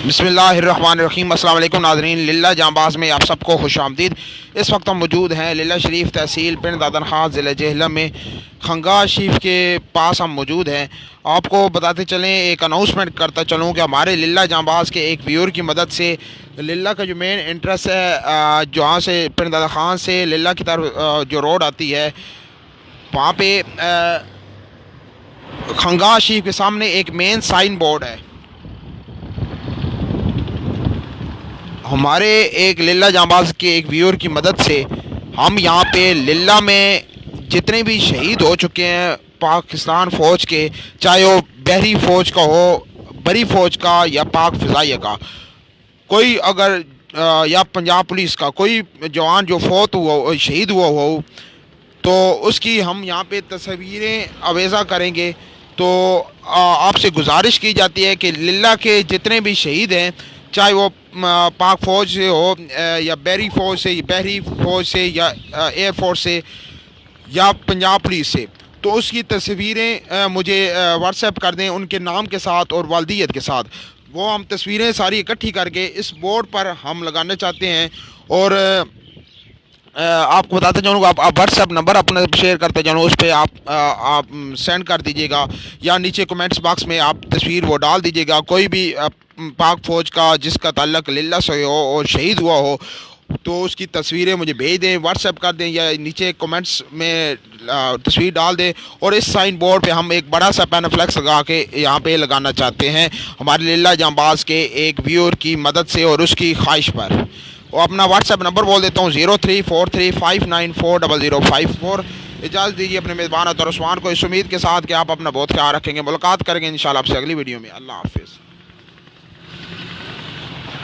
बिस्मिल्लाहिर्रहमानिर्रहीम। अस्सलाम वालेकुम नाज़रीन, लिल्ला जांबाज में आप सबको खुश आमदीद। इस वक्त हम मौजूद हैं लिल्ला शरीफ तहसील पिंड दादन खां ज़िला जेहलम में खंगा शरीफ के पास हम मौजूद हैं। आपको बताते चलें, एक अनाउंसमेंट करता चलूँ कि हमारे लिल्ला जांबाज के एक व्यूअर की मदद से लिल्ला का जो मेन इंट्रेस्ट है, जहाँ से पिंड दादन खां से लिल्ला की तरफ जो रोड आती है, वहाँ पे खंगा शरीफ के सामने एक मेन साइन बोर्ड है। हमारे एक लिल्ला जांबाज के एक व्यूअर की मदद से हम यहाँ पे लिल्ला में जितने भी शहीद हो चुके हैं पाकिस्तान फ़ौज के, चाहे वो बहरी फ़ौज का हो, बरी फ़ौज का, या पाक फ़िज़ाइया का, कोई अगर या पंजाब पुलिस का कोई जवान जो फौत हुआ, शहीद हुआ हो, तो उसकी हम यहाँ पे तस्वीरें अवेज़ा करेंगे। तो आपसे गुजारिश की जाती है कि लिल्ला के जितने भी शहीद हैं, चाहे वो पाक फ़ौज से हो, या बहरी फ़ौज से, बहरी फ़ौज से, या एयर फोर्स से, या पंजाब पुलिस से, तो उसकी तस्वीरें मुझे व्हाट्सएप कर दें उनके नाम के साथ और वालदियत के साथ। वो हम तस्वीरें सारी इकट्ठी करके इस बोर्ड पर हम लगाना चाहते हैं। और आपको बताते चलूँ, आप व्हाट्सएप नंबर अपना शेयर करते चलूँ, उस पर आप सेंड कर दीजिएगा, या नीचे कमेंट्स बॉक्स में आप तस्वीर वो डाल दीजिएगा। कोई भी पाक फ़ौज का जिसका ताल्लुक लिल्ला से हो और शहीद हुआ हो, तो उसकी तस्वीरें मुझे भेज दें, व्हाट्सएप कर दें, या नीचे कमेंट्स में तस्वीर डाल दें। और इस साइन बोर्ड पे हम एक बड़ा सा पैनाफ्लेक्स लगा के यहाँ पे लगाना चाहते हैं हमारे लिल्ला जांबाज के एक व्यूअर की मदद से और उसकी ख्वाहिश पर। और अपना व्हाट्सएप नंबर बोल देता हूँ 0343594054। इजाज़त दीजिए अपने मेज़बान और उस्मान को इस उम्मीद के साथ कि आप अपना बहुत ख्याल रखेंगे। मुलाकात करेंगे इंशाल्लाह आपसे अगली वीडियो में। अल्लाह हाफिज़।